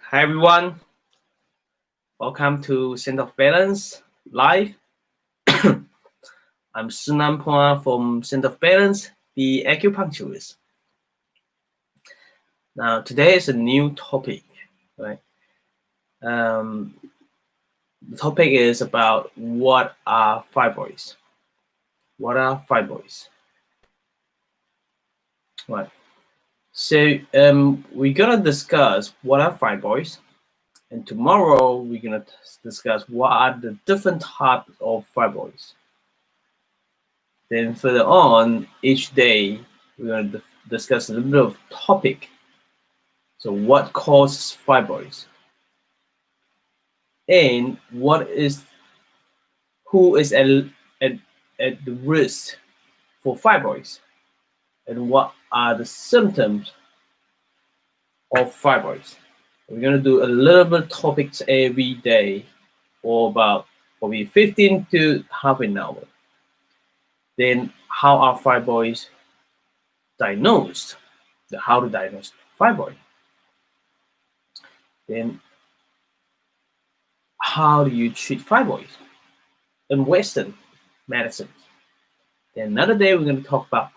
Hi everyone, welcome to Center of Balance Live. I'm Szenan from Center of Balance, the acupuncturist. Now today is a new topic, right? The topic is about what are fibroids. What are fibroids? Right. So we're gonna discuss what are fibroids. And tomorrow, we're going to discuss what are the different types of fibroids. Then further on, each day, we're going to discuss a little bit of topic. So what causes fibroids? And who is at the risk for fibroids? And what are the symptoms of fibroids? We're going to do a little bit of topics every day for about probably 15 to half an hour. Then how are fibroids diagnosed? How to diagnose fibroid. Then how do you treat fibroids in Western medicine? Then another day we're going to talk about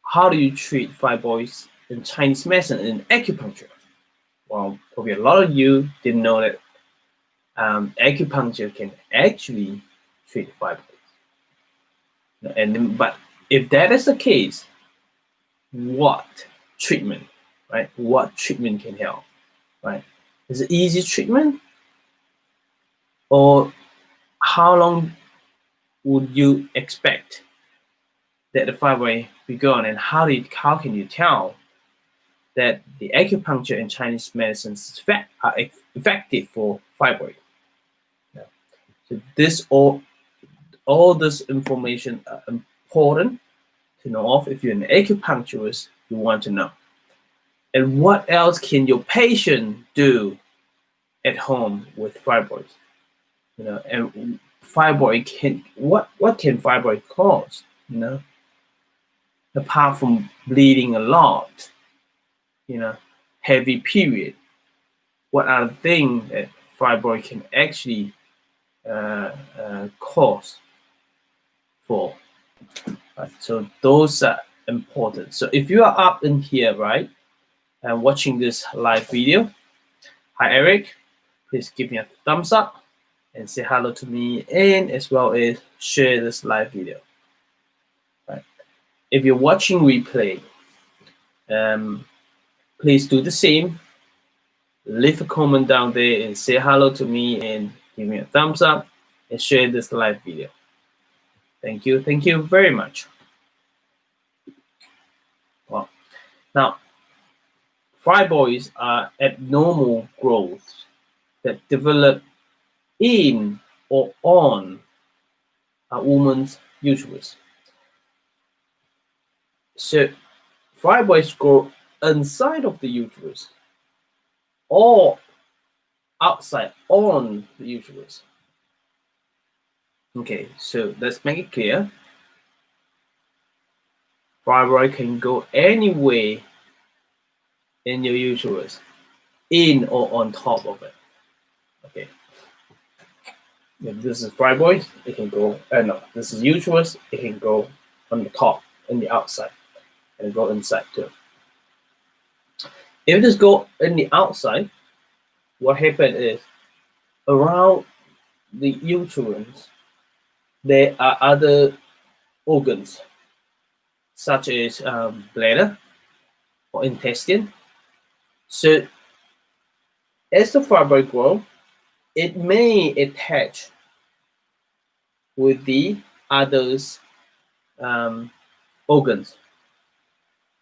how do you treat fibroids in Chinese medicine and acupuncture. Well, probably a lot of you didn't know that acupuncture can actually treat fibroids. But if that is the case, what treatment, right? What treatment can help, right? Is it easy treatment? Or how long would you expect that the fibroid be gone? And how can you tell that the acupuncture and Chinese medicines are effective for fibroid? Yeah. So all this information are important to know of. If you're an acupuncturist, you want to know. And what else can your patient do at home with fibroids? And fibroid what can fibroid cause? Apart from bleeding a lot, heavy period, what are the things that fibroid can actually cause for? Right? So those are important. So if you are up in here, right, and watching this live video, hi Eric, please give me a thumbs up and say hello to me, and as well as share this live video. Right. If you're watching replay, please do the same. Leave a comment down there and say hello to me and give me a thumbs up and share this live video. Thank you. Thank you very much. Well, now, fibroids are abnormal growths that develop in or on a woman's uterus. So fibroids grow inside of the uterus or outside on the uterus. Okay, so let's make it clear. Fibroid can go anywhere in your uterus, in or on top of it. Okay. If this is fibroid, it can go, no, this is uterus, it can go on the top and the outside, and go inside too. If this go in the outside, what happens is around the uterus, there are other organs, such as bladder or intestine. So as the fibroid grows, it may attach with the others organs.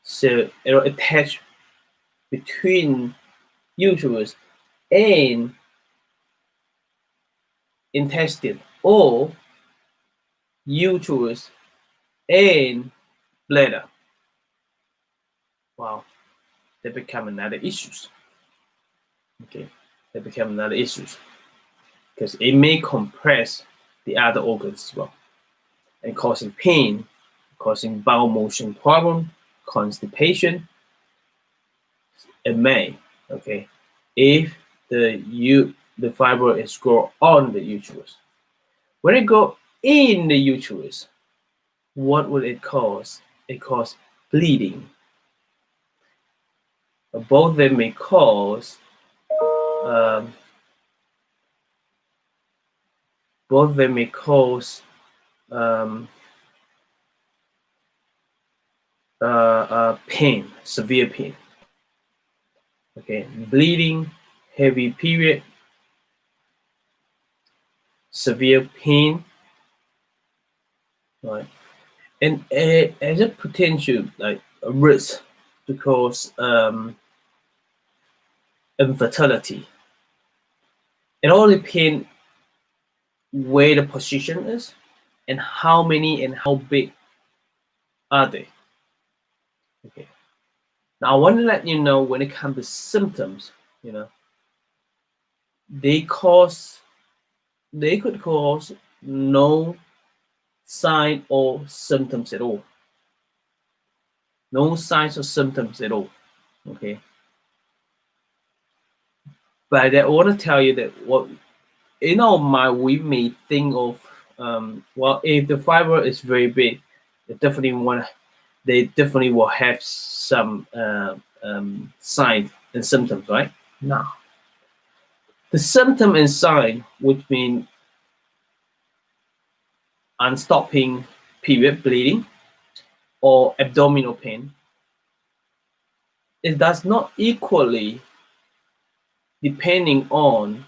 So it will attach between uterus and intestine, or uterus and bladder. Wow, they become another issues. Okay, they become another issues because it may compress the other organs as well and causing pain, causing bowel motion problem, constipation. It may. Okay, if the fibroid is grow on the uterus, when it go in the uterus, what will it cause? It cause bleeding. Both of them may cause um, um, pain, severe pain. Okay, bleeding, heavy period, severe pain, right? And as a potential like a risk to cause infertility. It all depends where the position is and how many and how big are they. Okay. Now I want to let you know when it comes to symptoms, they could cause no sign or symptoms at all. No signs or symptoms at all. Okay. But I want to tell you that what in our mind we may think of well, if the fibroid is very big, they definitely will have some signs and symptoms, right? Now, the symptom and sign, which mean unstopping period bleeding or abdominal pain, it does not equally depending on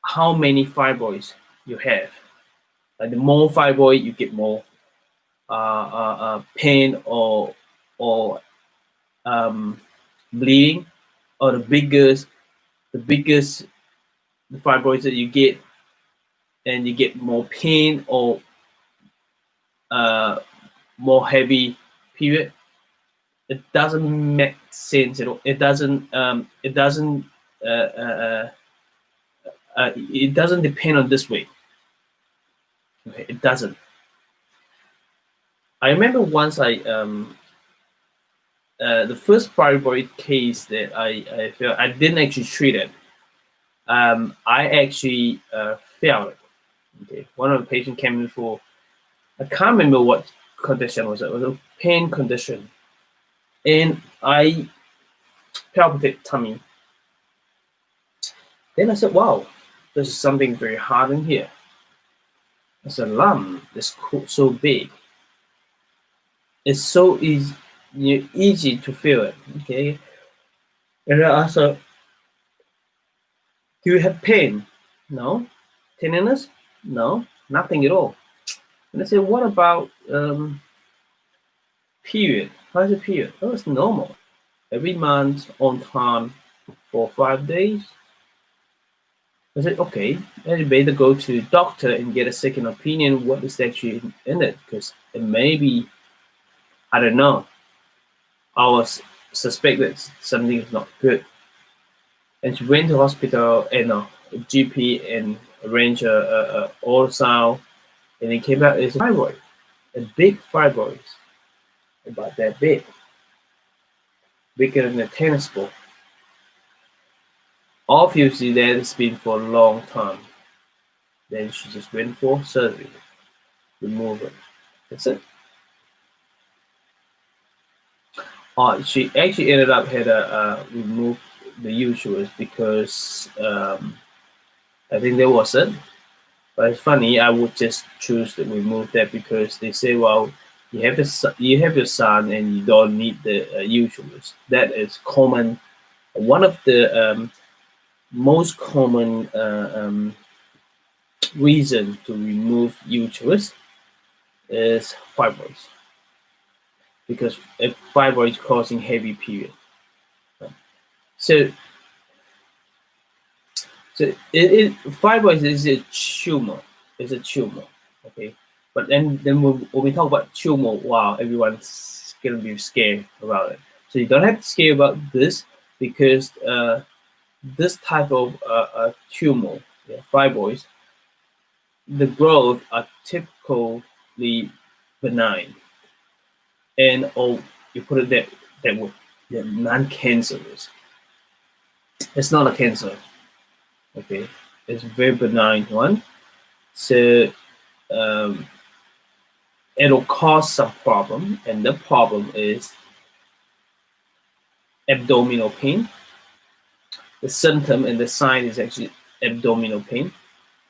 how many fibroids you have. Like the more fibroid, you get more pain or bleeding, or the biggest the fibroids that you get, and you get more pain or more heavy period. It doesn't make sense at all. It doesn't. It doesn't depend on this way. Okay, it doesn't. I remember once the first fibroid case that I felt, I didn't actually treat it. I actually failed it. Okay, one of the patients came in for, I can't remember what condition was it. It was a pain condition, and I palpitate tummy. Then I said, "Wow, there's something very hard in here." I said, "Lump is so big. It's so easy to feel it." Okay, and I asked her, "Do you have pain?" No. Tenderness? No, nothing at all. And I said, "What about period? How's the period?" "Oh, it's normal. Every month on time for 5 days." I said, "Okay, then you better go to the doctor and get a second opinion. What is actually in it? Because it may be, I don't know. I was suspect that something is not good." And she went to hospital and GP and arranged a ultrasound, and it came out as a fibroid, a big fibroid, about that big, bigger than a tennis ball. Obviously, that has been for a long time. Then she just went for surgery, remove it. That's it. She actually ended up had a remove the uterus because I think that was it. But it's funny, I would just choose to remove that because they say, well, you have your son and you don't need the uterus. That is common. One of the most common reason to remove uterus is fibroids, because if fibroids causing heavy period. So fibroids is a tumor. It's a tumor. Okay. But then when we talk about tumor, wow, everyone's gonna be scared about it. So you don't have to scare about this, because this type of tumor, fibroids, the growth are typically benign, and you put it that way, they're non-cancerous. It's not a cancer. Okay, it's a very benign one. So it'll cause some problem, and the problem is abdominal pain. The symptom and the sign is actually abdominal pain.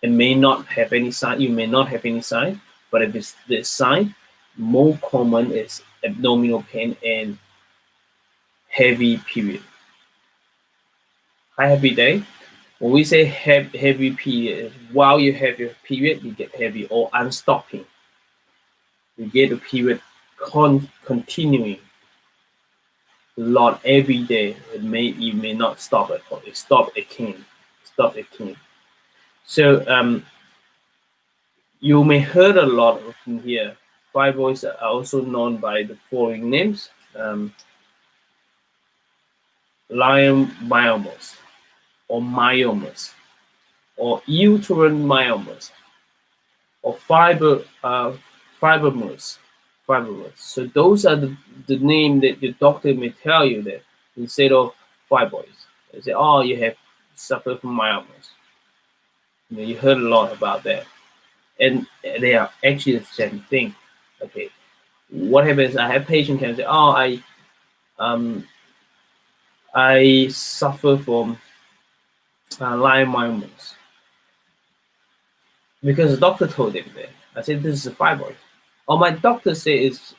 It may not have any sign. You may not have any sign, but if it's the sign, more common is abdominal pain and heavy period. Hi, happy day. When we say heavy period, while you have your period, you get heavy or unstopping. You get a period continuing a lot every day. You may not stop it or stop again. So you may heard a lot of them here. Fibroids are also known by the following names: leiomyomas, or myomas, or uterine myomas, or fibromas. So those are the name that the doctor may tell you that instead of fibroids. They say, oh, you have suffered from myomas. You heard a lot about that. And they are actually the same thing. Okay. What happens? I have patients can say, oh, I suffer from leiomyomas because the doctor told him that. I said, this is a fibroid. Oh, my doctor said it's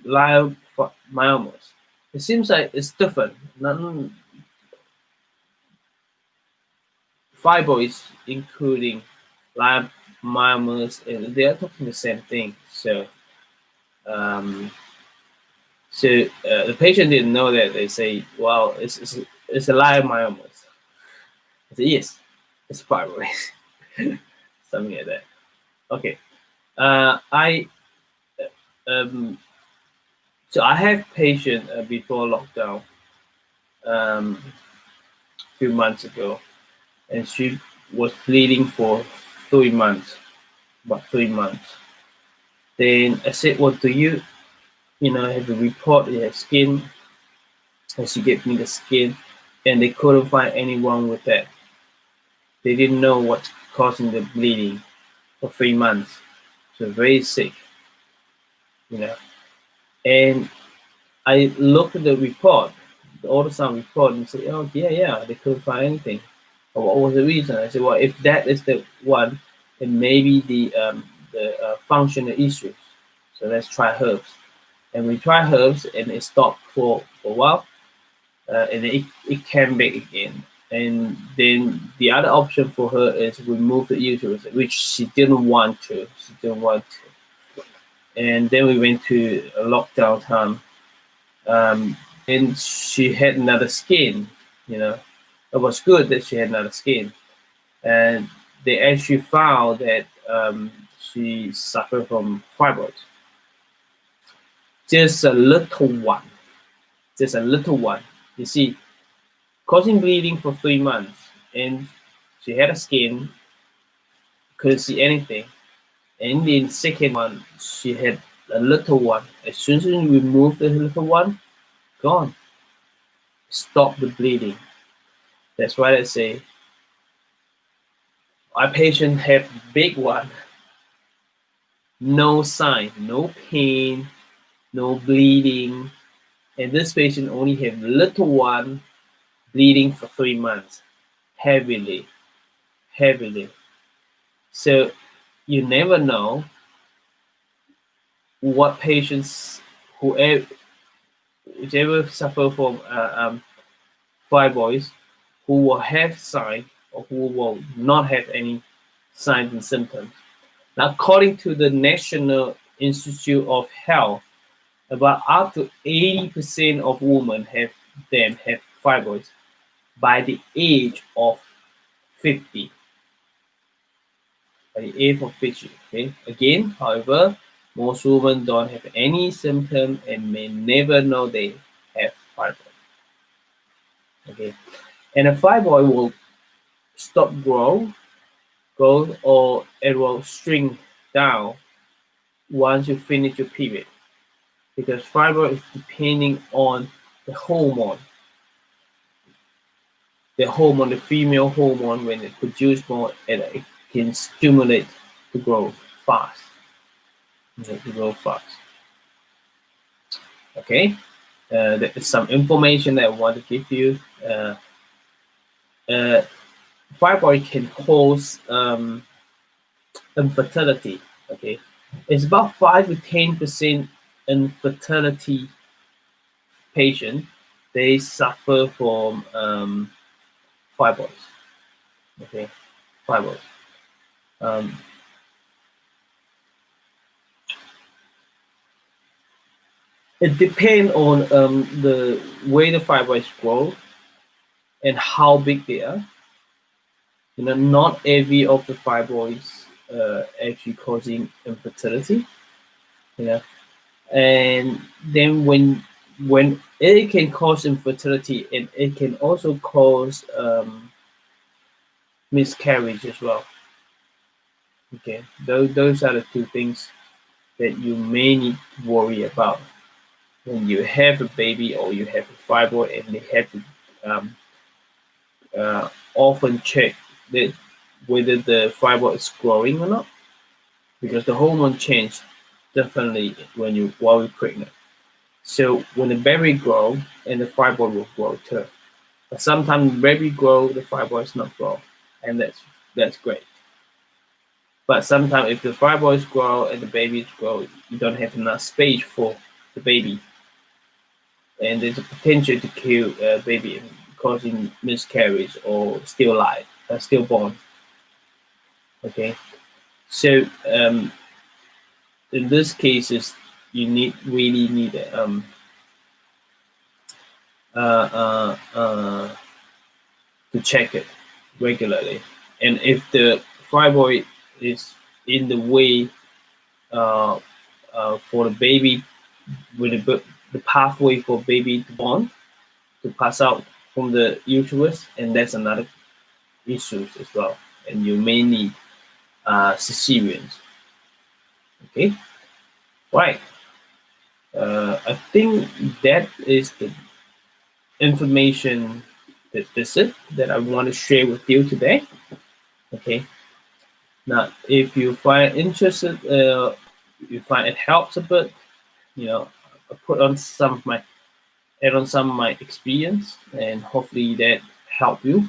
leiomyomas. It seems like it's different. Fibroids, including leiomyomas, and they are talking the same thing. So, the patient didn't know that. They say, well, it's a leiomyomas. I said, yes, it's fibroids. Something like that. Okay. So I have patient before lockdown, a few months ago, and she was bleeding for 3 months, about 3 months. Then I said, well, do you have a report, you have skin? And she gave me the skin, and they couldn't find anyone with that. They didn't know what's causing the bleeding for 3 months. So very sick, And I looked at the report, the ultrasound report, and said, oh, yeah, they couldn't find anything. But what was the reason? I said, well, if that is the one, then maybe the functional issues. So let's try herbs. And we try herbs, and it stopped for a while, and it came back again. And then the other option for her is remove the uterus, which she didn't want to. And then we went to a lockdown time. And she had another skin, It was good that she had another skin. And they actually found that she suffered from fibroids. Just a little one. You see, causing bleeding for 3 months. And she had a skin, couldn't see anything. And the second one, she had a little one. As soon as we removed the little one, gone. Stop the bleeding. That's why I say our patient have big one, no sign, no pain, no bleeding, and this patient only have little one bleeding for 3 months, heavily. So you never know what patients whichever suffer from fibroids, who will have signs or who will not have any signs and symptoms. Now, according to the National Institute of Health, about up to 80% of women have fibroids by the age of 50. By the age of 50, okay? Again, however, most women don't have any symptom and may never know they have fibroid. Okay, and a fibroid will stop growth, or it will shrink down once you finish your period, because fibroid is depending on the hormone. the hormone, the female hormone, when it produces more, it can stimulate to grow fast. To grow fast. Okay, there is some information that I want to give you. Fibroid can cause infertility. Okay, it's about 5 to 10% infertility patient. They suffer from fibroids. Okay, fibroids. It depends on the way the fibroids grow and how big they are. Not every of the fibroids actually causing infertility. And then when it can cause infertility, and it can also cause miscarriage as well. Okay, those are the two things that you may need to worry about when you have a baby or you have a fibroid, and they have to often check that whether the fibroid is growing or not, because the hormone change definitely while you're pregnant. So when the baby grow, and the fibroid will grow too. But sometimes the baby grow, the fibroids not grow, and that's great. But sometimes if the fibroids grow and the babies grow, you don't have enough space for the baby, and there's a potential to kill a baby, causing miscarriage or stillborn. Okay, so in this cases, you really need to check it regularly, and if the fibroid is in the way for the baby, with the pathway for baby to born, to pass out from the uterus, and that's another issue as well, and you may need cesareans. Okay, right. I think that is the information that I want to share with you today. Okay. Now, if you find interested, you find it helps a bit, I add on some of my experience, and hopefully that help you.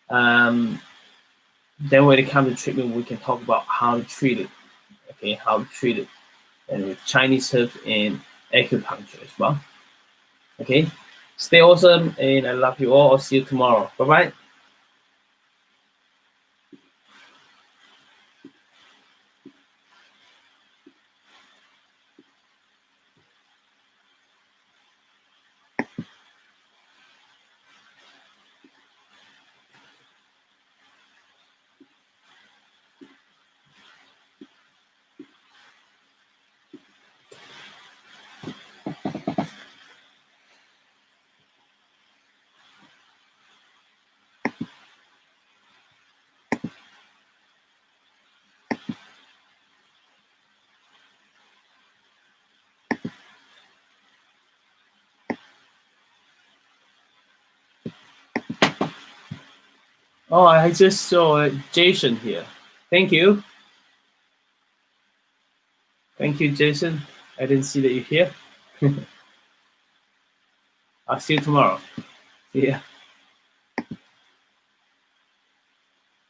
Then when it comes to treatment, we can talk about how to treat it. Okay, how to treat it, and with Chinese herbs and acupuncture as well. Okay, stay awesome, and I love you all. I'll see you tomorrow. Bye bye. Oh, I just saw Jason here. Thank you. Thank you, Jason. I didn't see that you're here. I'll see you tomorrow. See ya.